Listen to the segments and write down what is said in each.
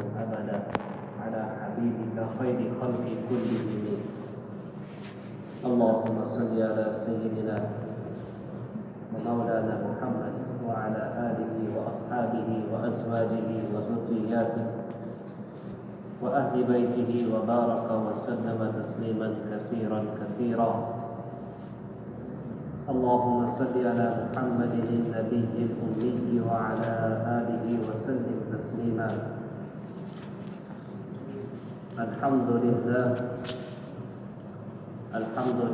أبدا على حبيبك خير خلق كلهم اللهم صل على سيدنا ومولانا محمد وعلى آله وأصحابه وأزواجه وذرياته وأهل بيته وبارك وسلم تسليما كثيرا كثيرا اللهم صل على محمد النبي الأمي وعلى آله وسلم تسليما الحمد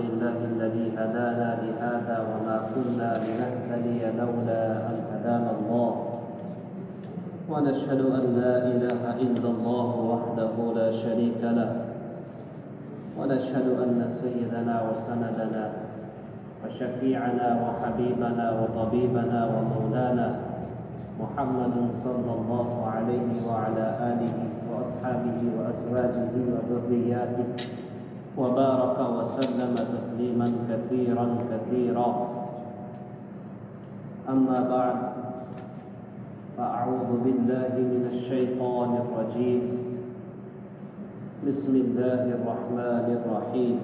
لله الذي هدانا لهذا وما كنا لنهتدي لولا أن هدانا الله ونشهد أن لا إله إلا الله وحده لا شريك له ونشهد أن سيدنا وسندنا وشفيعنا وحبيبنا وطبيبنا ومولانا محمد صلى الله عليه وعلى آله وأصحابه وأزواجه وذرياته وبارك وسلم تسليما كثيرا كثيرا أما بعد فأعوذ بالله من الشيطان الرجيم بسم الله الرحمن الرحيم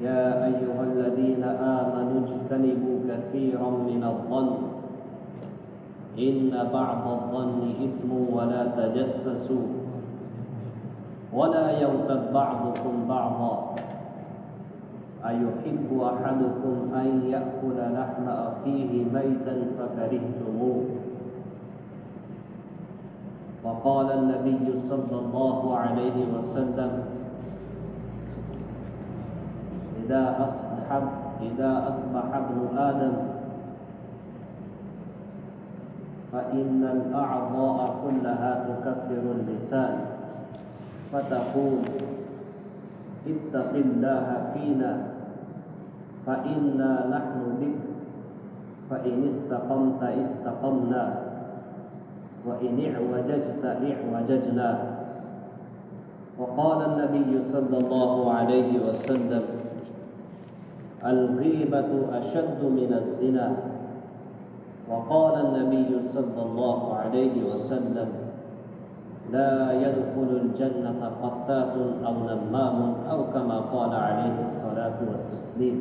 يا أيها الذين آمنوا اجتنبوا كثيرا من الظن إن بعض الظن إثم ولا تجسسوا ولا يغتب بعضكم بعضا أيحب أحدكم أن يأكل لحم أخيه ميتا فكرهتموه وقال النبي صلى الله عليه وسلم إذا أصبح ابن آدم فإن الأعضاء كلها تكفر اللسان فتقول اتق الله فينا فإنا نحن بك فإن استقمت استقمنا وإن اعوججت اعوججنا وقال النبي صلى الله عليه وسلم الغيبة أشد من الزنا وقال النبي صلى الله عليه وسلم لا يدخل الجنة قتات أو نمام أو كما قال عليه الصلاة والتسليم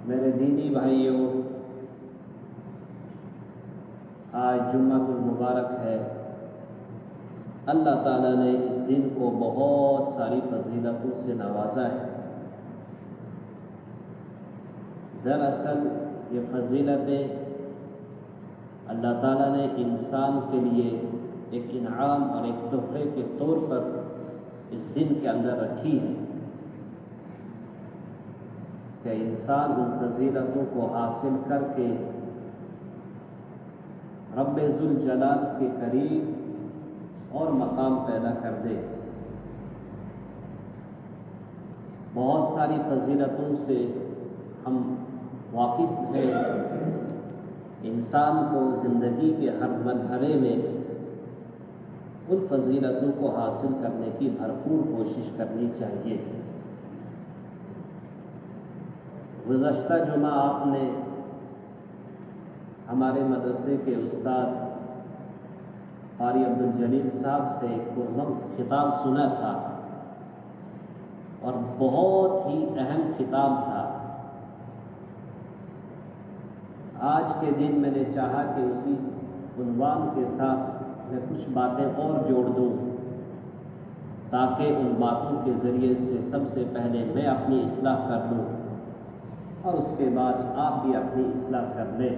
میرے دینی بھائیوں، آج جمعہ المبارک ہے۔ اللہ تعالیٰ نے اس دن کو بہت ساری فضیلتوں سے نوازا ہے۔ دراصل یہ فضیلتیں اللہ تعالیٰ نے انسان کے لیے ایک انعام اور ایک تحفے کے طور پر اس دن کے اندر رکھی ہے کہ انسان ان فضیلتوں کو حاصل کر کے رب ذوالجلال کے قریب اور مقام پیدا کر دے۔ بہت ساری فضیلتوں سے ہم واقف ہیں۔ انسان کو زندگی کے ہر مرحلے میں ان فضیلتوں کو حاصل کرنے کی بھرپور کوشش کرنی چاہیے۔ گزشتہ جمعہ آپ نے ہمارے مدرسے کے استاد قاری عبدالجلیل صاحب سے ایک پرلفظ خطاب سنا تھا اور بہت ہی اہم خطاب تھا۔ آج کے دن میں نے چاہا کہ اسی عنوان کے ساتھ میں کچھ باتیں اور جوڑ دوں تاکہ ان باتوں کے ذریعے سے سب سے پہلے میں اپنی اصلاح کر لوں اور اس کے بعد آپ بھی اپنی اصلاح کر لیں۔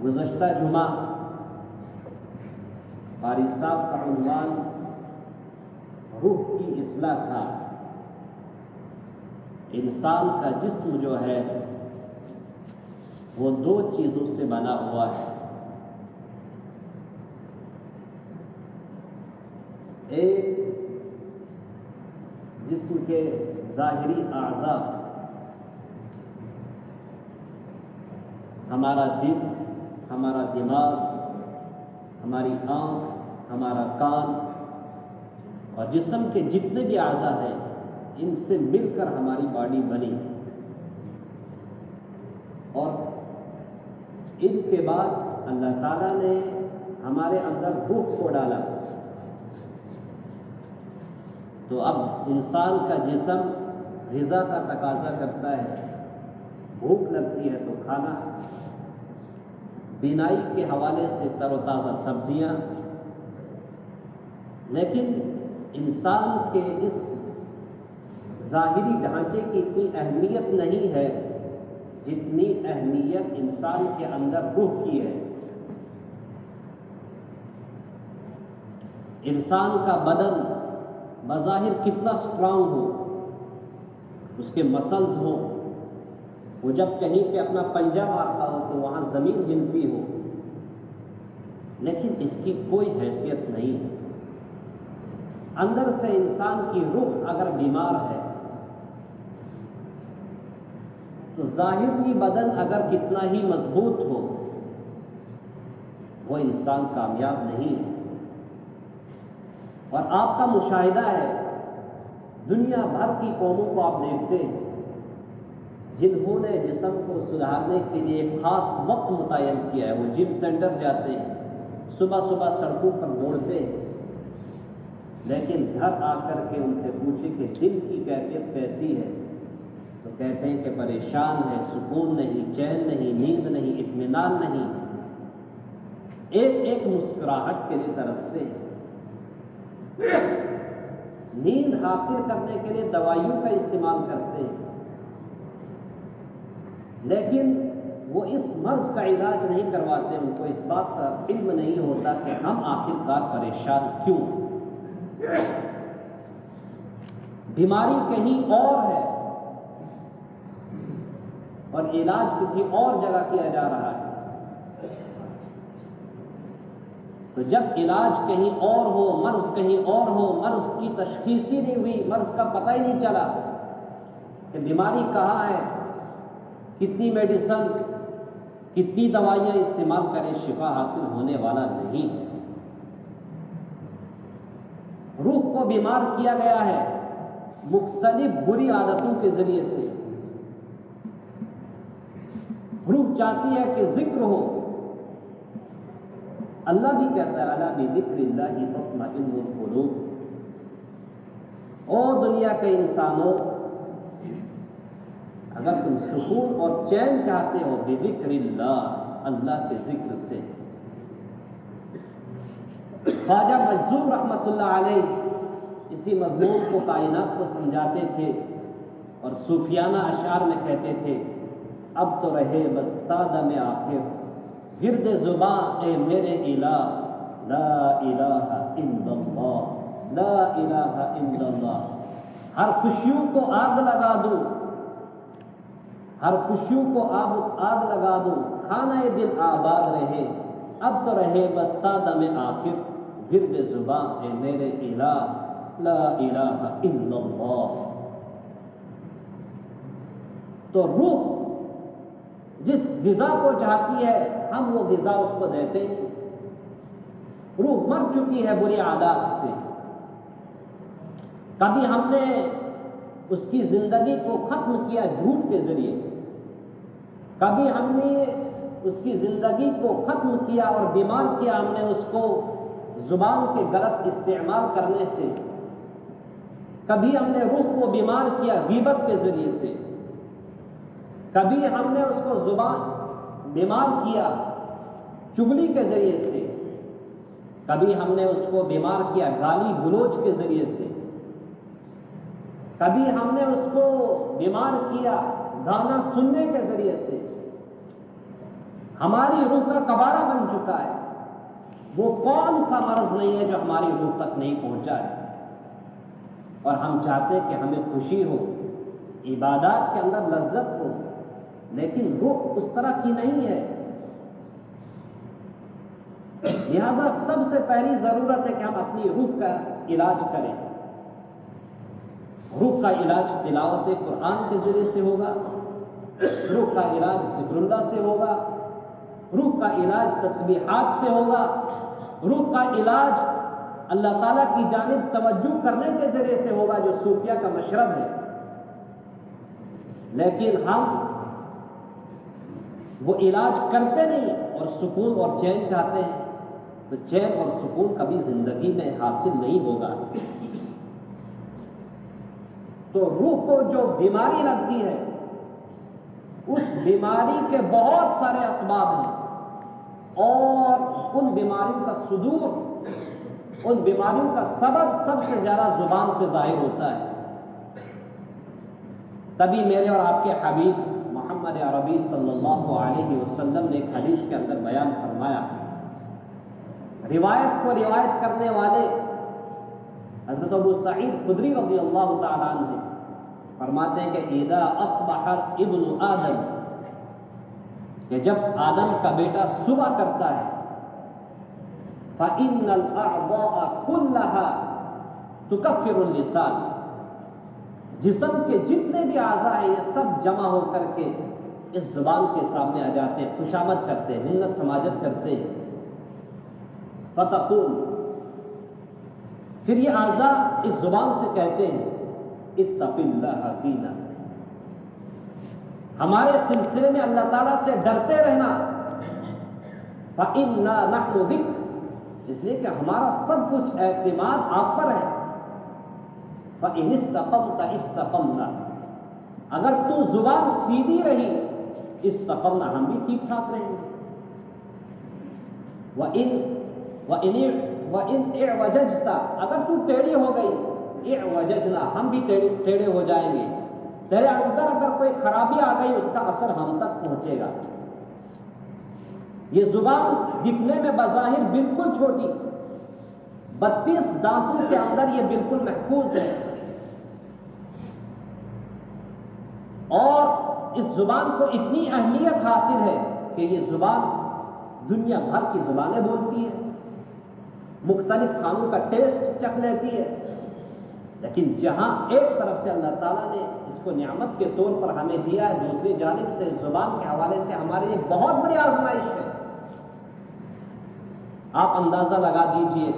گزشتہ جمعہ قاری صاحب کا عنوان روح کی اصلاح تھا۔ انسان کا جسم جو ہے وہ دو چیزوں سے بنا ہوا ہے۔ ایک جسم کے ظاہری اعضاء، ہمارا دل، ہمارا دماغ، ہماری آنکھ، ہمارا کان اور جسم کے جتنے بھی اعضاء ہیں ان سے مل کر ہماری باڈی بنی۔ ان کے بعد اللہ تعالیٰ نے ہمارے اندر روح کو ڈالا، تو اب انسان کا جسم غذا کا تقاضا کرتا ہے، بھوک لگتی ہے تو کھانا، بینائی کے حوالے سے تر و تازہ سبزیاں، لیکن انسان کے اس ظاہری ڈھانچے کی اتنی اہمیت نہیں ہے جتنی اہمیت انسان کے اندر روح کی ہے۔ انسان کا بدن بظاہر کتنا سٹرانگ ہو، اس کے مسلز ہوں، وہ جب کہیں پہ اپنا پنجہ مارتا ہو تو وہاں زمین ہلتی ہو، لیکن اس کی کوئی حیثیت نہیں ہے۔ اندر سے انسان کی روح اگر بیمار ہے تو ظاہری بدن اگر کتنا ہی مضبوط ہو، وہ انسان کامیاب نہیں ہے۔ اور آپ کا مشاہدہ ہے، دنیا بھر کی قوموں کو آپ دیکھتے ہیں جنہوں نے جسم کو سدھارنے کے لیے ایک خاص وقت متعین کیا ہے، وہ جم سینٹر جاتے ہیں، صبح صبح سڑکوں پر دوڑتے ہیں، لیکن گھر آ کر کے ان سے پوچھیں کہ دل کی کیفیت کیسی ہے تو کہتے ہیں کہ پریشان ہے، سکون نہیں، چین نہیں، نیند نہیں، اطمینان نہیں، ایک مسکراہٹ کے لیے ترستے ہیں۔ نیند حاصل کرنے کے لیے دوائیوں کا استعمال کرتے ہیں، لیکن وہ اس مرض کا علاج نہیں کرواتے، ان کو اس بات کا علم نہیں ہوتا کہ ہم آخرکار پریشان کیوں۔ بیماری کہیں اور ہے اور علاج کسی اور جگہ کیا جا رہا ہے، تو جب علاج کہیں اور ہو، مرض کہیں اور ہو، مرض کی تشخیص ہی نہیں ہوئی، مرض کا پتہ ہی نہیں چلا کہ بیماری کہاں ہے، کتنی میڈیسن، کتنی دوائیاں استعمال کریں، شفا حاصل ہونے والا نہیں۔ روح کو بیمار کیا گیا ہے مختلف بری عادتوں کے ذریعے سے۔ روح چاہتی ہے کہ ذکر ہو، اللہ بھی کہتا ہے الا بذکر اللہ تطمئن القلوب۔ او دنیا کے انسانوں، اگر تم سکون اور چین چاہتے ہو بذکر اللہ، اللہ کے ذکر سے۔ خواجہ مجذوب رحمۃ اللہ علیہ اسی مضمون کو کائنات کو سمجھاتے تھے اور صوفیانہ اشعار میں کہتے تھے، اب تو رہے بس تا دم آخر گرد زباں اے میرے الہ، لا الہ الا اللہ، لا الہ الا اللہ۔ ہر خوشیوں کو آگ لگا دوں، ہر خوشیوں کو آگ لگا دوں، خانہ دل آباد رہے، اب تو رہے بس تا دم آخر گرد زباں اے میرے الہ، لا الہ الا اللہ۔ تو روح جس غذا کو چاہتی ہے ہم وہ غذا اس کو دیتے نہیں۔ روح مر چکی ہے بری عادات سے۔ کبھی ہم نے اس کی زندگی کو ختم کیا جھوٹ کے ذریعے، کبھی ہم نے اس کی زندگی کو ختم کیا اور بیمار کیا ہم نے اس کو زبان کے غلط استعمال کرنے سے، کبھی ہم نے روح کو بیمار کیا غیبت کے ذریعے سے، کبھی ہم نے اس کو زبان بیمار کیا چغلی کے ذریعے سے، کبھی ہم نے اس کو بیمار کیا گالی گلوچ کے ذریعے سے، کبھی ہم نے اس کو بیمار کیا گانا سننے کے ذریعے سے۔ ہماری روح کا کباڑہ بن چکا ہے۔ وہ کون سا مرض نہیں ہے جو ہماری روح تک نہیں پہنچا ہے، اور ہم چاہتے کہ ہمیں خوشی ہو، عبادات کے اندر لذت ہو، لیکن روح اس طرح کی نہیں ہے۔ لہذا سب سے پہلی ضرورت ہے کہ ہم اپنی روح کا علاج کریں۔ روح کا علاج تلاوت قرآن کے ذریعے سے ہوگا، روح کا علاج ذکر اللہ سے ہوگا، روح کا علاج تسبیحات سے ہوگا، روح کا علاج اللہ تعالیٰ کی جانب توجہ کرنے کے ذریعے سے ہوگا، جو صوفیہ کا مشرب ہے۔ لیکن ہم وہ علاج کرتے نہیں اور سکون اور چین چاہتے ہیں، تو چین اور سکون کبھی زندگی میں حاصل نہیں ہوگا۔ تو روح کو جو بیماری لگتی ہے، اس بیماری کے بہت سارے اسباب ہیں، اور ان بیماریوں کا صدور، ان بیماریوں کا سبب سب سے زیادہ زبان سے ظاہر ہوتا ہے۔ تبھی میرے اور آپ کے حبیب محمد عربی صلی اللہ علیہ وسلم نے ایک حدیث کے اندر بیان فرمایا، روایت کو روایت کرنے والے حضرت ابو سعید خدری رضی اللہ تعالیٰ عنہ فرماتے ہیں کہ اذا اصبح ابن آدم، کہ جب آدم کا بیٹا صبح کرتا ہے، فإن الأعضاء كلها تكفر اللسان، جسم کے جتنے بھی اعضاء ہیں یہ سب جمع ہو کر کے اس زبان کے سامنے آ جاتے ہیں، خوشامد کرتے ہیں، منت سماجت کرتے ہیں۔ فتقول، پھر یہ اعضاء اس زبان سے کہتے ہیں اتق اللہ فینا، ہمارے سلسلے میں اللہ تعالیٰ سے ڈرتے رہنا، فإنا نحن بک، اس لیے کہ ہمارا سب کچھ اعتماد آپ پر ہے۔ فإن استقمت استقمنا، اگر تو زبان سیدھی رہی، استقمنا، ہم بھی ٹھیک ٹھاک رہیں گے۔ وَإِنْ اعوججت، اگر تو ٹیڑھی ہو گئی، اعوججنا، ہم بھی ٹیڑھے ہو جائیں گے۔ تیرے اندر اگر کوئی خرابی آ گئی، اس کا اثر ہم تک پہنچے گا۔ یہ زبان دکھنے میں بظاہر بالکل چھوٹی، 32 دانتوں کے اندر یہ بالکل محفوظ ہے، اور اس زبان کو اتنی اہمیت حاصل ہے کہ یہ زبان دنیا بھر کی زبانیں بولتی ہے، مختلف کھانوں کا ٹیسٹ چکھ لیتی ہے، لیکن جہاں ایک طرف سے اللہ تعالیٰ نے اس کو نعمت کے طور پر ہمیں دیا ہے، دوسری جانب سے زبان کے حوالے سے ہمارے لیے بہت بڑی آزمائش ہے۔ آپ اندازہ لگا دیجئے،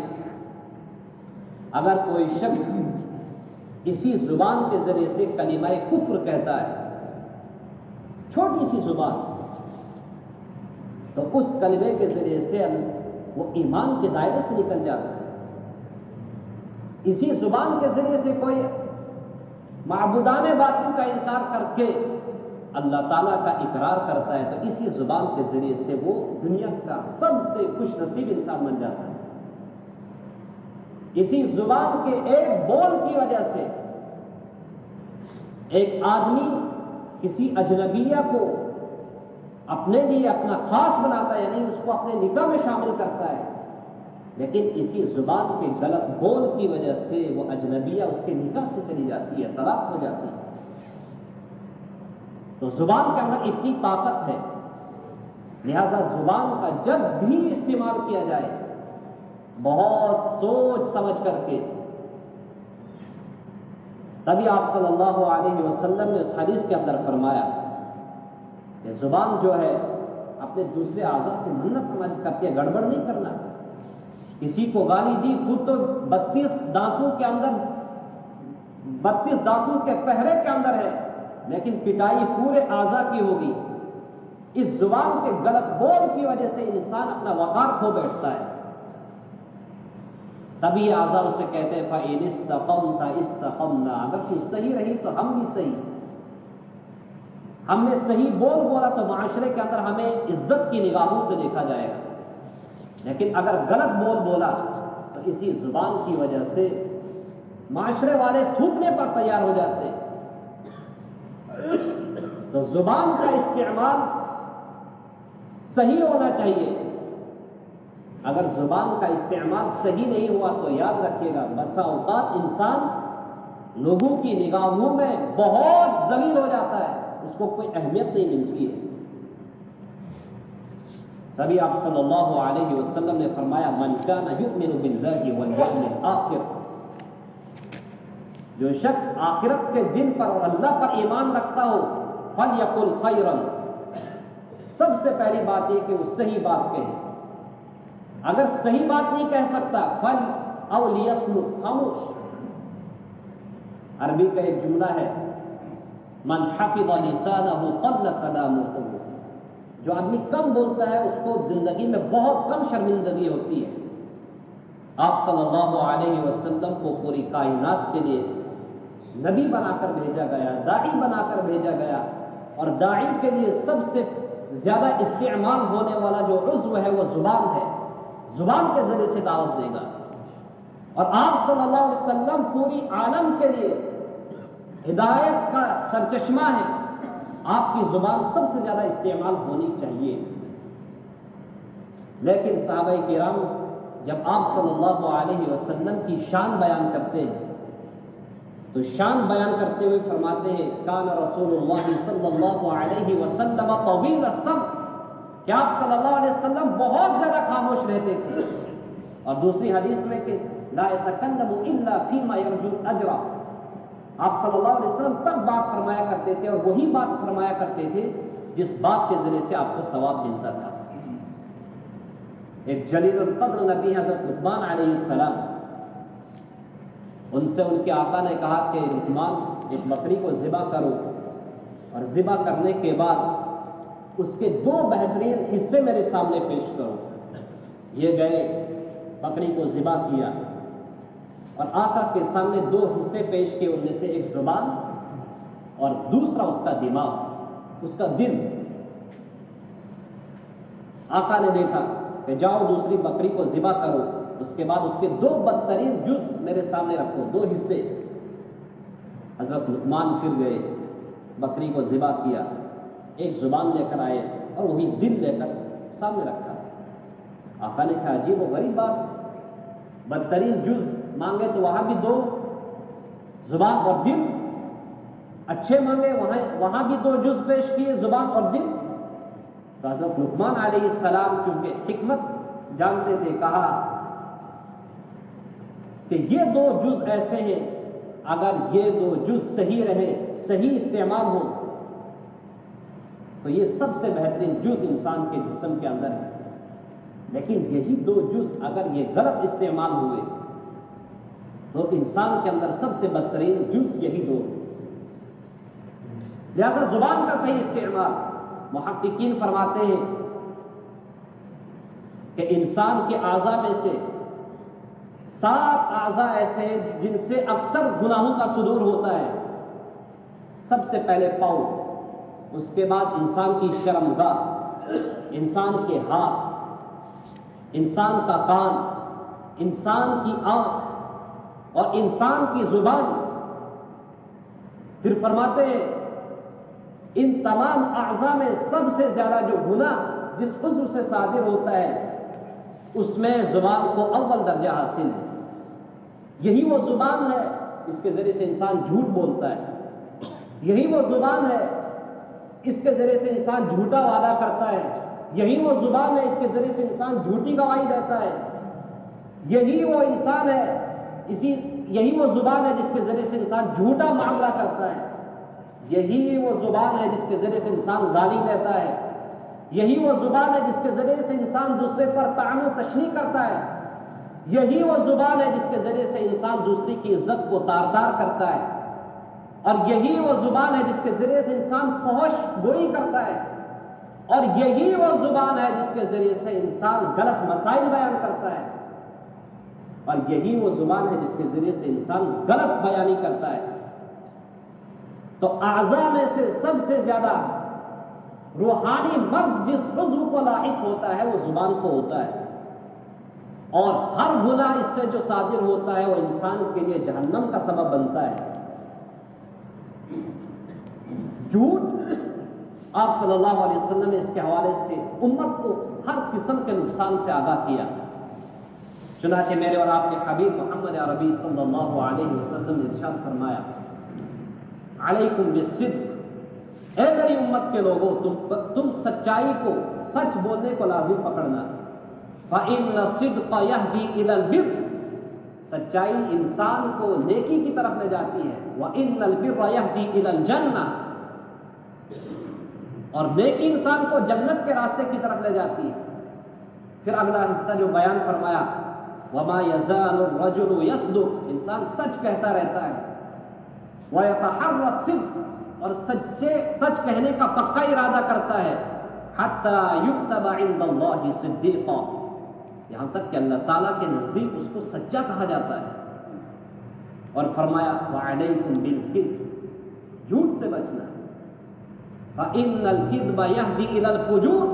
اگر کوئی شخص اسی زبان کے ذریعے سے کلمہ کفر کہتا ہے، چھوٹی سی زبان، تو اس کلمے کے ذریعے سے وہ ایمان کے دائرے سے نکل جاتا ہے۔ اسی زبان کے ذریعے سے کوئی معبودان باطل کا انکار کر کے اللہ تعالیٰ کا اقرار کرتا ہے، تو اسی زبان کے ذریعے سے وہ دنیا کا سب سے خوش نصیب انسان بن جاتا ہے۔ اسی زبان کے ایک بول کی وجہ سے ایک آدمی کسی اجنبیہ کو اپنے لیے اپنا خاص بناتا ہے، یعنی اس کو اپنے نکاح میں شامل کرتا ہے، لیکن اسی زبان کے غلط بول کی وجہ سے وہ اجنبیہ اس کے نکاح سے چلی جاتی ہے، طلاق ہو جاتی ہے۔ تو زبان کے اندر اتنی طاقت ہے، لہذا زبان کا جب بھی استعمال کیا جائے بہت سوچ سمجھ کر کے۔ تبھی آپ صلی اللہ علیہ وسلم نے اس حدیث کے اندر فرمایا کہ زبان جو ہے اپنے دوسرے اعضاء سے منت سمجھ کرتی ہے، گڑبڑ نہیں کرنا۔ کسی کو گالی دی، خود تو 32 دانتوں کے اندر، 32 دانتوں کے پہرے کے اندر ہے، لیکن پٹائی پورے اعضاء کی ہوگی۔ اس زبان کے غلط بول کی وجہ سے انسان اپنا وقار کھو بیٹھتا ہے۔ تبھی اعضاء اسے کہتے ہیں فَإِنِ اسْتَقَمْتَ اسْتَقَمْنَا، اگر تو صحیح رہی تو ہم بھی صحیح، ہم نے صحیح بول بولا تو معاشرے کے اندر ہمیں عزت کی نگاہوں سے دیکھا جائے گا، لیکن اگر غلط بول بولا تو اسی زبان کی وجہ سے معاشرے والے تھوکنے پر تیار ہو جاتے ہیں۔ تو زبان کا استعمال صحیح ہونا چاہیے۔ اگر زبان کا استعمال صحیح نہیں ہوا تو یاد رکھیے گا، بسا اوقات انسان لوگوں کی نگاہوں میں بہت ذلیل ہو جاتا ہے، اس کو کوئی اہمیت نہیں ملتی ہے۔ تبھی آپ صلی اللہ علیہ وسلم نے فرمایا من کان یؤمن باللہ والیوم الآخر، جو شخص آخرت کے دن پر اور اللہ پر ایمان رکھتا ہو، فلیقل خیرا، سب سے پہلی بات یہ کہ وہ صحیح بات کہے، اگر صحیح بات نہیں کہہ سکتا فل او لیصمت، خاموش۔ عربی کا ایک جملہ ہے من حفظ لسانہ قل کلامہ، جو آدمی کم بولتا ہے اس کو زندگی میں بہت کم شرمندگی ہوتی ہے۔ آپ صلی اللہ علیہ وسلم کو پوری کائنات کے لیے نبی بنا کر بھیجا گیا، داعی بنا کر بھیجا گیا، اور داعی کے لیے سب سے زیادہ استعمال ہونے والا جو عضو ہے وہ زبان ہے، زبان کے ذریعے سے دعوت دے گا۔ اور آپ صلی اللہ علیہ وسلم پوری عالم کے لیے ہدایت کا سرچشمہ ہے، آپ کی زبان سب سے زیادہ استعمال ہونی چاہیے۔ لیکن صحابہ کرام جب آپ صلی اللہ علیہ وسلم کی شان بیان کرتے ہیں تو شان بیان کرتے ہوئے فرماتے ہیں کان رسول اللہ صلی اللہ علیہ وسلم طویل الصمت، کہ آپ صلی اللہ علیہ وسلم بہت زیادہ خاموش رہتے تھے۔ اور دوسری حدیث میں کہ لا يتکلم الا فيما يرجو الاجر، آپ صلی اللہ علیہ وسلم تب بات فرمایا کرتے تھے اور وہی بات فرمایا کرتے تھے جس بات کے ذریعے سے آپ کو ثواب ملتا تھا۔ ایک جلیل القدر نبی حضرت لقمان علیہ السلام، ان سے ان کے آقا نے کہا کہ لقمان ایک بکری کو ذبح کرو اور ذبح کرنے کے بعد اس کے 2 بہترین حصے میرے سامنے پیش کرو۔ یہ گئے، بکری کو ذبح کیا اور آقا کے سامنے 2 حصے پیش کیے، ان میں سے ایک زبان اور دوسرا اس کا دماغ، اس کا دل۔ آقا نے دیکھا کہ جاؤ دوسری بکری کو ذبح کرو، اس کے بعد اس کے 2 بدترین جز میرے سامنے رکھو، 2 حصے۔ حضرت لقمان پھر گئے، بکری کو ذبح کیا، ایک زبان لے کر آئے اور وہی دل لے کر سامنے رکھا۔ آقا نے کہا عجیب و غریب بات، بدترین جز مانگے تو وہاں بھی 2 زبان اور دل، اچھے مانگے وہاں بھی 2 جز پیش کیے، زبان اور دل۔ تو حضرت لقمان علیہ السلام چونکہ حکمت جانتے تھے، کہا کہ یہ 2 جز ایسے ہیں، اگر یہ 2 جز صحیح رہے، صحیح استعمال ہو تو یہ سب سے بہترین جز انسان کے جسم کے اندر ہے، لیکن یہی 2 جز اگر یہ غلط استعمال ہوئے تو انسان کے اندر سب سے بدترین جز یہی 2۔ لہذا زبان کا صحیح استعمال، محققین فرماتے ہیں کہ انسان کے اعضاء میں سے 7 اعضاء ایسے ہیں جن سے اکثر گناہوں کا صدور ہوتا ہے۔ سب سے پہلے پاؤں، اس کے بعد انسان کی شرمگاہ، انسان کے ہاتھ، انسان کا کان، انسان کی آنکھ اور انسان کی زبان۔ پھر فرماتے ہیں ان تمام اعضاء میں سب سے زیادہ جو گناہ جس عضو سے صادر ہوتا ہے اس میں زبان کو اول درجہ حاصل ہے۔ یہی وہ زبان ہے اس کے ذریعے سے انسان جھوٹ بولتا ہے، یہی وہ زبان ہے اس کے ذریعے سے انسان جھوٹا وعدہ کرتا ہے، یہی وہ زبان ہے اس کے ذریعے سے انسان جھوٹی گواہی دیتا ہے، یہی وہ انسان ہے یہی وہ زبان ہے جس کے ذریعے سے انسان جھوٹا معاملہ کرتا ہے، یہی وہ زبان ہے جس کے ذریعے سے انسان گالی دیتا ہے، یہی وہ زبان ہے جس کے ذریعے سے انسان دوسرے پر طعن و تشنیع کرتا ہے، یہی وہ زبان ہے جس کے ذریعے سے انسان دوسری کی عزت کو تار تار کرتا ہے، اور یہی وہ زبان ہے جس کے ذریعے سے انسان فحش گوئی کرتا ہے، اور یہی وہ زبان ہے جس کے ذریعے سے انسان غلط مسائل بیان کرتا ہے، اور یہی وہ زبان ہے جس کے ذریعے سے انسان غلط بیانی کرتا ہے۔ تو اعضاء میں سے سب سے زیادہ روحانی مرض جس عضو کو لاحق ہوتا ہے وہ زبان کو ہوتا ہے، اور ہر گناہ اس سے جو صادر ہوتا ہے وہ انسان کے لیے جہنم کا سبب بنتا ہے۔ جھوٹ، آپ صلی اللہ علیہ وسلم نے اس کے حوالے سے امت کو ہر قسم کے نقصان سے آگاہ کیا۔ چنانچہ میرے اور آپ کے حبیب محمد عربی صلی اللہ علیہ وسلم نے ارشاد فرمایا علیکم بالصدق، اے میری امت کے لوگوں تم سچائی کو، سچ بولنے کو لازم پکڑنا۔ فإن الصدق يهدي إلى البر، سچائی انسان کو نیکی کی طرف لے جاتی ہے، وإن البر يهدي إلى الجنة، اور نیکی انسان کو جنت کے راستے کی طرف لے جاتی ہے۔ پھر اگلا حصہ جو بیان فرمایا وما يزال الرجل يصدق، انسان سچ کہتا رہتا ہے، ويتحرى الصدق، اور سچ کہنے کا پکا ارادہ کرتا ہے، حتی یکتب عند اللہ صدیقا، یہاں تک کہ اللہ تعالیٰ کے نزدیک اس کو سچا کہا جاتا ہے۔ اور فرمایا وعلیکم بالکذب، جھوٹ سے بچنا، فإن الکذب یہدی الی الفجور،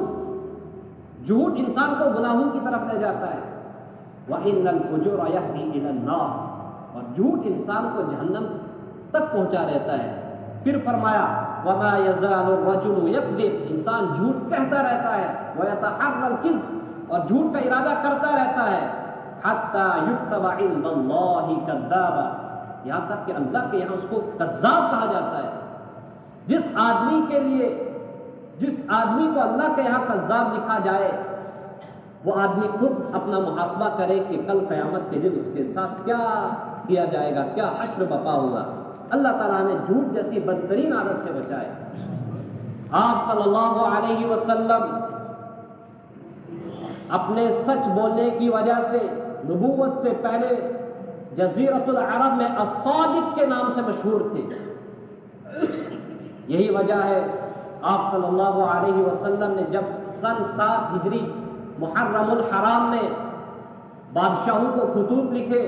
جھوٹ انسان کو گناہوں کی طرف لے جاتا ہے، وإن الفجور یہدی الی النار، اور جھوٹ انسان کو جہنم تک پہنچا رہتا ہے۔ پھر فرمایا وما یزال الرجل یکذب، انسان جھوٹ کہتا رہتا ہے، ویتحری الکذب، اور جھوٹ کا ارادہ کرتا رہتا ہے، حتی یکتب عند اللہ کذابا، یہاں تک کہ اللہ کے یہاں اس کو کذاب کہا جاتا ہے۔ جس آدمی کو اللہ کے یہاں کذاب لکھا جائے، وہ آدمی خود اپنا محاسبہ کرے کہ کل قیامت کے دن اس کے ساتھ کیا کیا جائے گا، کیا حشر بپا ہوگا۔ اللہ تعالیٰ ہمیں جھوٹ جیسی بدترین عادت سے بچائے۔ آپ صلی اللہ علیہ وسلم اپنے سچ بولنے کی وجہ سے نبوت سے پہلے جزیرۃ العرب میں الصادق کے نام سے مشہور تھے۔ یہی وجہ ہے آپ صلی اللہ علیہ وسلم نے جب سن 7 ہجری محرم الحرام میں بادشاہوں کو خطوط لکھے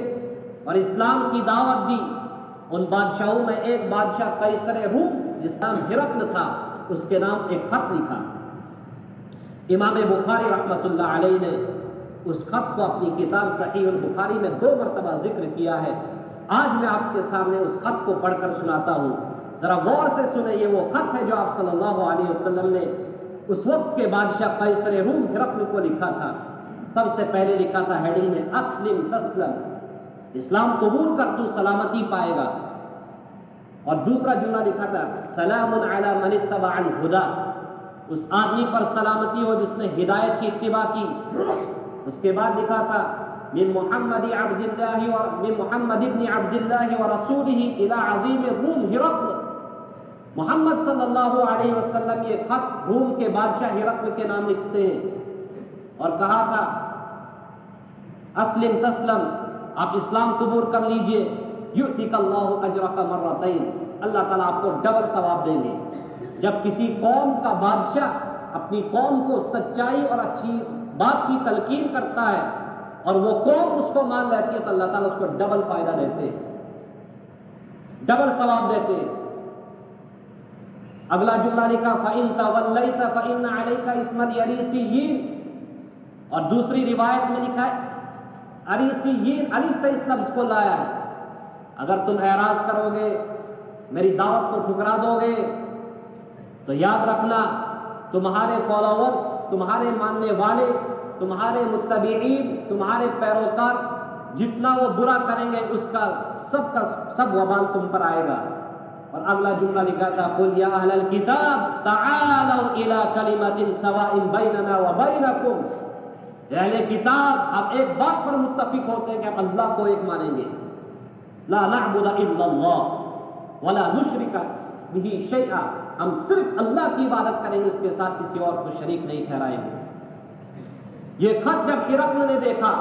اور اسلام کی دعوت دی، ان بادشاہوں میں ایک بادشاہ قیصر روم جس کا نام ہرقل تھا، اس کے نام ایک خط لکھا۔ امام بخاری رحمۃ اللہ علیہ نے اس خط کو اپنی کتاب صحیح البخاری میں 2 مرتبہ ذکر کیا ہے۔ آج میں آپ کے سامنے اس خط کو پڑھ کر سناتا ہوں، ذرا غور سے سنیں۔ یہ وہ خط ہے جو آپ صلی اللہ علیہ وسلم نے اس وقت کے بادشاہ قیصر روم ہرقل کو لکھا تھا۔ سب سے پہلے لکھا تھا ہیڈنگ میں اسلم تسلم، اسلام قبول کر تو سلامتی پائے گا، اور دوسرا جملہ لکھا تھا سلام علی من اتبع الہدی، اس آدمی پر سلامتی ہو جس نے ہدایت کی اتباع کی۔ اس کے بعد لکھا تھا من محمد ابن عبد اللہ ورسولہ الی عظیم الروم ہرقل، محمد صلی اللہ علیہ وسلم یہ خط روم کے بادشاہ ہرقل کے نام لکھتے ہیں، اور کہا تھا اسلم تسلم، آپ اسلام قبول کر لیجئے، یؤتک اللہ اجرک مرتین، اللہ تعالیٰ آپ کو ڈبل ثواب دیں گے۔ جب کسی قوم کا بادشاہ اپنی قوم کو سچائی اور اچھی بات کی تلقین کرتا ہے اور وہ قوم اس کو مان لیتی ہے تو اللہ تعالیٰ اس کو ڈبل فائدہ دیتے ہیں، ڈبل ثواب دیتے ہیں۔ اگلا جملہ لکھا فَإِن تَوَلَّيْتَ فَإِنَّ عَلَيْكَ اسْمَ الْيَرِيسِيِّينَ، اور دوسری روایت میں لکھا ہے اریسیین، الف سے اس لفظ کو لایا ہے۔ اگر تم اعراض کرو گے، میری دعوت کو ٹھکرا دو گے، تو یاد رکھنا تمہارے فالوورز، تمہارے ماننے والے، تمہارے متبعین، تمہارے پیروکار جتنا وہ برا کریں گے اس کا سب وبال تم پر آئے گا۔ اور اگلا جملہ لکھا تھا قُلْ يَا أَهْلَ الْكِتَابِ تَعَالَوْا إِلَىٰ كَلِمَةٍ سَوَاءٍ بَيْنَنَا وَبَيْنَكُمْ، اہل کتاب آپ ایک بات پر متفق ہوتے ہیں کہ ہم اللہ کو ایک مانیں گے، لا نعبد الا اللہ ولا نشرک به شیئا، ہم صرف اللہ کی عبادت کریں گے، اس کے ساتھ کسی اور کو شریک نہیں ٹھہرائیں گے۔ یہ خط جب ہرقل نے دیکھا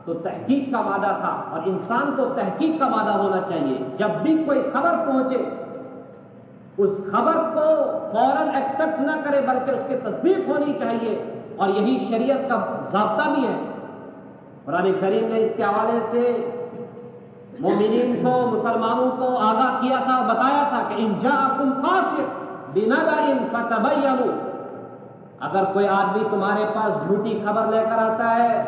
تو تحقیق کا مادہ تھا، اور انسان کو تحقیق کا مادہ ہونا چاہیے۔ جب بھی کوئی خبر پہنچے اس خبر کو فوراً ایکسپٹ نہ کرے بلکہ اس کی تصدیق ہونی چاہیے، اور یہی شریعت کا ضابطہ بھی ہے۔ قرآن کریم نے اس کے حوالے سے مومنین کو، مسلمانوں کو آگاہ کیا تھا، بتایا تھا کہ ان جاءکم فاسق بنبأ فتبینوا، اگر کوئی آدمی تمہارے پاس جھوٹی خبر لے کر آتا ہے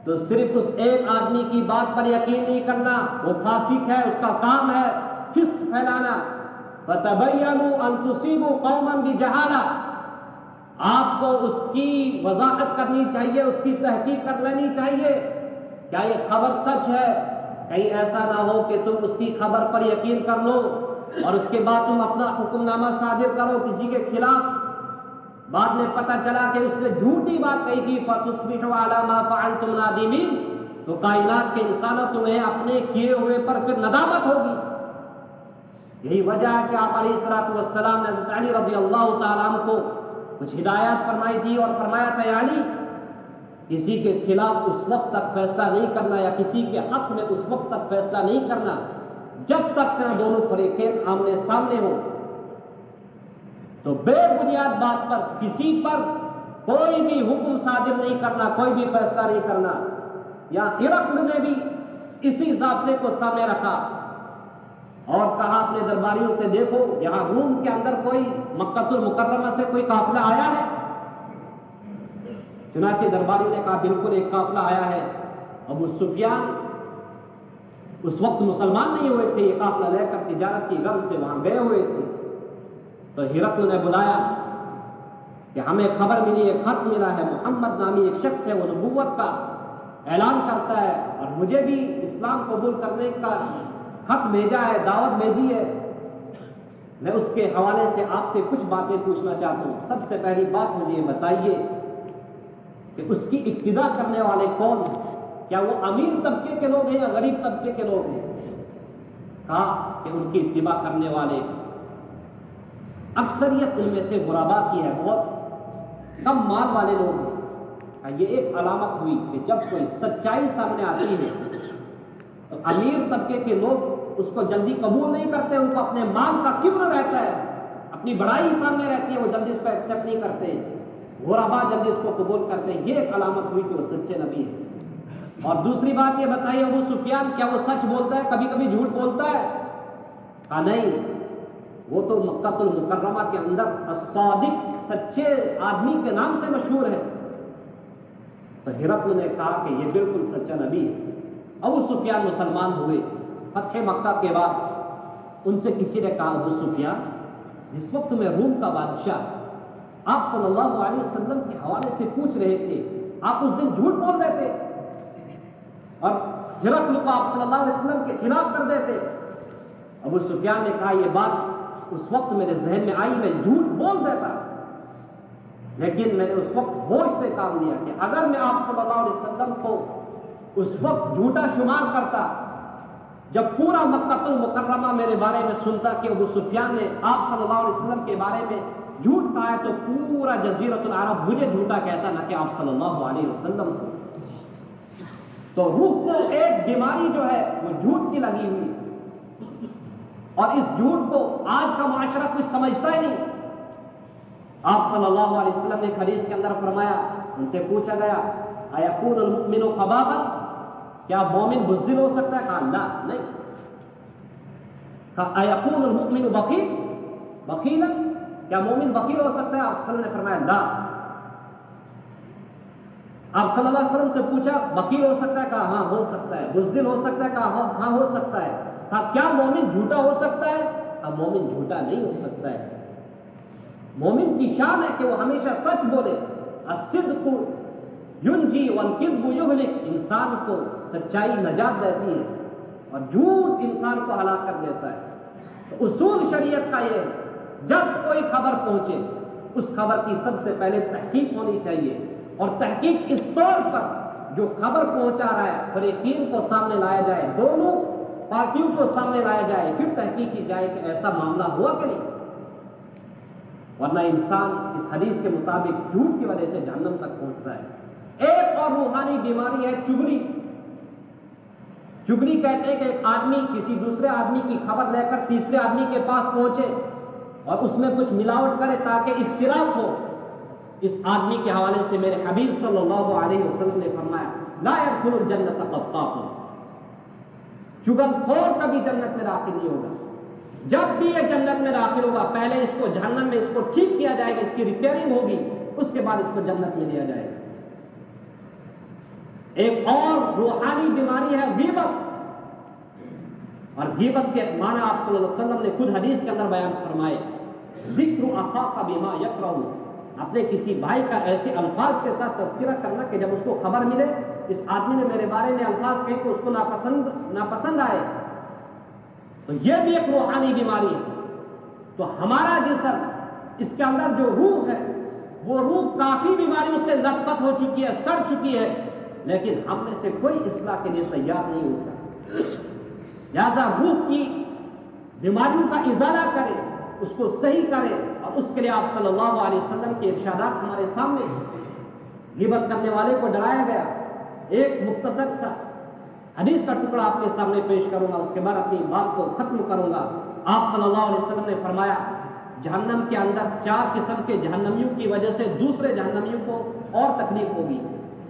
تو صرف اس ایک آدمی کی بات پر یقین نہیں کرنا، وہ فاسق ہے، اس کا کام ہے فسق پھیلانا۔ فتبینوا ان تصیبوا قوما بجہالہ، آپ کو اس کی وضاحت کرنی چاہیے، اس کی تحقیق کر لینی چاہیے، کیا یہ خبر سچ ہے؟ کہیں ایسا نہ ہو کہ تم اس کی خبر پر یقین کر لو اور اس کے بعد تم اپنا حکم نامہ صادر کرو کسی کے خلاف، بعد میں پتہ چلا کہ اس نے جھوٹی بات کہی تھی فَتُصْبِحُوا عَلَىٰ مَا فَعَلْتُمْ نَادِمِينَ، تو کائنات کے انسانوں تمہیں اپنے کیے ہوئے پر پھر ندامت ہوگی۔ یہی وجہ ہے کہ آپ علیہ السلام نے حضرت علی رضی اللہ تعالیٰ عنہ کو کچھ ہدایات فرمائی تھی اور فرمایا تھا یا علی، کسی کے خلاف اس وقت تک فیصلہ نہیں کرنا یا کسی کے حق میں اس وقت تک فیصلہ نہیں کرنا جب تک نہ دونوں فریقین آمنے سامنے ہوں۔ تو بے بنیاد بات پر کسی پر کوئی بھی حکم صادر نہیں کرنا، کوئی بھی فیصلہ نہیں کرنا۔ یا ہرقل نے بھی اسی ضابطے کو سامنے رکھا اور کہا اپنے درباریوں سے، دیکھو یہاں روم کے اندر کوئی مکہ المکرمہ سے کوئی قافلہ آیا ہے؟ چنانچہ درباریوں نے کہا بالکل ایک قافلہ آیا ہے۔ ابو سفیان اس وقت مسلمان نہیں ہوئے تھے، یہ قافلہ لے کر تجارت کی غرض سے وہاں گئے ہوئے تھے۔ تو ہرقل نے بلایا کہ ہمیں خبر ملی، ایک خط ملا ہے، محمد نامی ایک شخص ہے، وہ نبوت کا اعلان کرتا ہے اور مجھے بھی اسلام قبول کرنے کا خط بھیجا ہے، دعوت بھیجی ہے۔ میں اس کے حوالے سے آپ سے کچھ باتیں پوچھنا چاہتا ہوں۔ سب سے پہلی بات مجھے یہ بتائیے کہ اس کی اقتداء کرنے والے کون ہیں؟ کیا وہ امیر طبقے کے لوگ ہیں یا غریب طبقے کے لوگ ہیں؟ کہا کہ ان کی اتباع کرنے والے اکثریت ان میں سے غربا کی ہے، بہت کم مال والے لوگ ہیں۔ یہ ایک علامت ہوئی کہ جب کوئی سچائی سامنے آتی ہے تو امیر طبقے کے لوگ اس کو جلدی قبول نہیں کرتے، ان کو اپنے مال کا کبر رہتا ہے، اپنی بڑائی سامنے رہتی ہے، وہ جلدی اس کو ایکسیپٹ نہیں کرتے، غربا جلدی اس کو قبول کرتے ہیں۔ یہ ایک علامت ہوئی کہ وہ سچے نبی ہیں۔ اور دوسری بات یہ بتائیے، ابو سفیان کیا وہ سچ بولتا ہے؟ کبھی کبھی جھوٹ بولتا ہے؟ کہا نہیں، وہ تو مکہ المکرمہ کے اندر الصادق، سچے آدمی کے نام سے مشہور ہے۔ تو ہرقل نے کہا کہ یہ بالکل سچا نبی ہے۔ ابو سفیان مسلمان ہوئے۔ فتح مکہ کے بعد ان سے کسی نے کہا، ابو سفیان جس وقت میں روم کا بادشاہ آپ صلی اللہ علیہ وسلم کے حوالے سے پوچھ رہے تھے، آپ اس دن جھوٹ بول دیتے اور ہرقل کو آپ صلی اللہ علیہ وسلم کے خلاف کر دیتے۔ ابو سفیان نے کہا یہ بات اس وقت میرے ذہن میں آئی، میں جھوٹ بول دیتا، لیکن میں نے اس وقت ہوش سے کام لیا کہ اگر میں آپ صلی اللہ علیہ وسلم کو اس وقت جھوٹا شمار کرتا جب پورا مکہ المکرمہ میرے بارے میں سنتا کہ ابو سفیان نے آپ صلی اللہ علیہ وسلم کے بارے میں جھوٹ کہا ہے، تو پورا جزیرۃ العرب مجھے جھوٹا کہتا، نہ کہ آپ صلی اللہ علیہ وسلم کو۔ تو روح کو ایک بیماری جو ہے وہ جھوٹ کی لگی ہوئی، اور اس جھوٹ کو آج کا معاشرہ کچھ سمجھتا ہی نہیں۔ آپ صلی اللہ علیہ وسلم نے حدیث کے اندر فرمایا، ان سے پوچھا گیا ایکون المؤمن خبابا، کیا مومن بزدل ہو سکتا ہے؟ کہا لا، نہیں۔ کہا ایکون المؤمن بخیل، بخیلا، کیا مومن بخیل ہو سکتا ہے؟ آپ صلی اللہ علیہ وسلم نے فرمایا لا۔ آپ صلی اللہ علیہ وسلم سے پوچھا بخیل ہو سکتا ہے؟ کہا ہاں ہو سکتا ہے۔ بزدل ہو سکتا ہے؟ کہا ہاں ہو سکتا ہے۔ کہا کیا مومن جھوٹا ہو سکتا ہے؟ کہا مومن جھوٹا نہیں ہو سکتا ہے۔ مومن کی شان ہے کہ وہ ہمیشہ سچ بولے۔ الصدق ینجی والکذب یہلک، انسان کو سچائی نجات دیتی ہے اور جھوٹ انسان کو ہلاک کر دیتا ہے۔ تو اصول شریعت کا یہ ہے، جب کوئی خبر پہنچے اس خبر کی سب سے پہلے تحقیق ہونی چاہیے، اور تحقیق اس طور پر جو خبر پہنچا رہا ہے فریقین کو سامنے لایا جائے، دونوں پارٹیوں کو سامنے لایا جائے، پھر تحقیق کی جائے کہ ایسا معاملہ ہوا کہ نہیں، ورنہ انسان اس حدیث کے مطابق جھوٹ کی وجہ سے جہنم تک پہنچتا ہے۔ ایک اور روحانی بیماری ہے چگلی۔ چگلی کہتے ہیں کہ ایک آدمی کسی دوسرے آدمی کی خبر لے کر تیسرے آدمی کے پاس پہنچے اور اس میں کچھ ملاوٹ کرے تاکہ اختلاف ہو۔ اس آدمی کے حوالے سے میرے حبیب صلی اللہ علیہ وسلم نے فرمایا لا يدخل الجنت قطاع، چغل خور کبھی جنت میں داخل نہیں ہوگا۔ جب بھی یہ جنت میں داخل ہوگا پہلے اس کو جہنم میں اس کو ٹھیک کیا جائے گا، اس کی ریپیئرنگ ہوگی، اس کے بعد اس کو جنت میں لیا جائے گا۔ ایک اور روحانی بیماری ہے غیبت، اور غیبت کے معنی آپ صلی اللہ علیہ وسلم نے خود حدیث کے اندر بیان فرمائے، ذکر اخاک بما یکرہ، اپنے کسی بھائی کا ایسے الفاظ کے ساتھ تذکرہ کرنا کہ جب اس کو خبر ملے اس آدمی نے میرے بارے میں الفاظ کہے تو اس کو ناپسند آئے، تو یہ بھی ایک روحانی بیماری ہے۔ تو ہمارا جسم، اس کے اندر جو روح ہے وہ روح کافی بیماریوں سے لت پت ہو چکی ہے، سڑ چکی ہے، لیکن ہم میں سے کوئی اصلاح کے لیے تیار نہیں ہوتا۔ لہذا روح کی بیماریوں کا ازالہ کرے، اس کو صحیح کرے، اور اس کے لیے آپ صلی اللہ علیہ وسلم کے ارشادات ہمارے سامنے۔ غیبت کرنے والے کو ڈرایا گیا۔ ایک مختصر سا حدیث کا ٹکڑا آپ کے سامنے پیش کروں گا، اس کے بعد اپنی بات کو ختم کروں گا۔ آپ صلی اللہ علیہ وسلم نے فرمایا جہنم کے اندر 4 قسم کے جہنمیوں کی وجہ سے دوسرے جہنمیوں کو اور تکلیف ہوگی.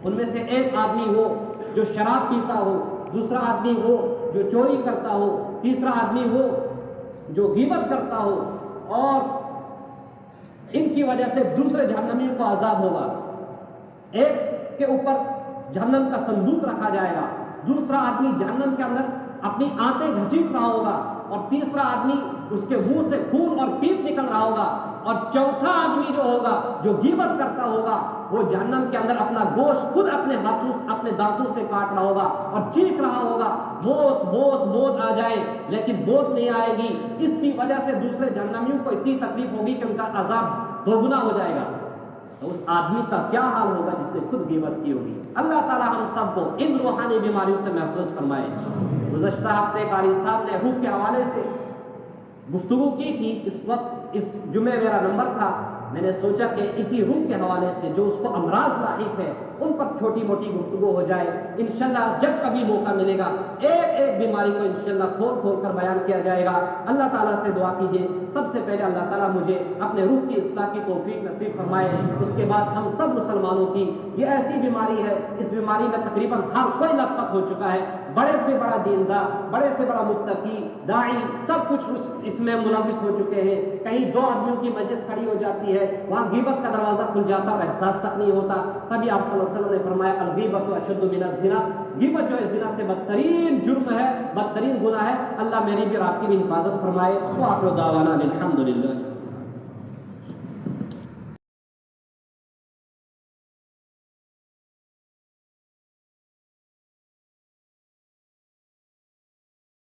ان میں سے ایک آدمی ہو جو شراب پیتا ہو، دوسرا آدمی ہو جو چوری کرتا ہو، تیسرا آدمی ہو جو غیبت کرتا ہو، اور ان کی وجہ سے دوسرے جہنمیوں کو عذاب ہوگا. ایک کے اوپر جہنم کا صندوق رکھا جائے گا، دوسرا آدمی جہنم کے اندر اپنی آنتیں گھسیٹ رہا ہوگا، اور تیسرا آدمی اس کے منہ سے خون اور پیپ نکل رہا ہوگا، اور چوتھا آدمی جو ہوگا جو غیبت کرتا ہوگا وہ جہنم کے اندر اپنا گوشت خود اپنے ہاتھوں اپنے دانتوں سے کاٹ رہا ہوگا اور چیخ رہا ہوگا موت موت موت آ جائے، لیکن موت نہیں آئے گی. اس کی وجہ سے دوسرے جہنمیوں کو اتنی تکلیف ہوگی کہ ان کا عذاب دوگنا ہو جائے گا. تو اس آدمی کا کیا حال ہوگا جس نے خود غیبت کی ہوگی. اللہ تعالی ہم سب کو ان روحانی بیماریوں سے محفوظ فرمائے. گزشتہ ہفتے قاری صاحب نے روح کے حوالے سے گفتگو کی تھی. اس وقت اس جمعے میرا نمبر تھا، میں نے سوچا کہ اسی روح کے حوالے سے جو اس کو امراض لاحق ہے ان پر چھوٹی موٹی گفتگو ہو جائے. انشاءاللہ جب کبھی موقع ملے گا ایک ایک بیماری کو انشاءاللہ کھول کھول کر بیان کیا جائے گا. اللہ تعالیٰ سے دعا کیجیے سب سے پہلے اللہ تعالیٰ مجھے اپنے روح کی اصلاح کی توفیق نصیب فرمائے. اس کے بعد ہم سب مسلمانوں کی یہ ایسی بیماری ہے، اس بیماری میں تقریباً ہر کوئی لت پت ہو چکا ہے. بڑے سے بڑا دیندار، بڑے سے بڑا متقی، داعی، سب کچھ اس میں ملوث ہو چکے ہیں. کہیں 2 آدمیوں کی مجلس کھڑی ہو جاتی ہے، وہاں غیبت کا دروازہ کھل جاتا اور احساس تک نہیں ہوتا. تبھی آپ صلی اللہ علیہ وسلم نے فرمایا الغیبت اشد من الزنا، غیبت جو ہے زنا سے بدترین جرم ہے، بدترین گناہ ہے. اللہ میری بھی اور آپ کی بھی حفاظت فرمائے. وآخر دعوانا الحمدللہ.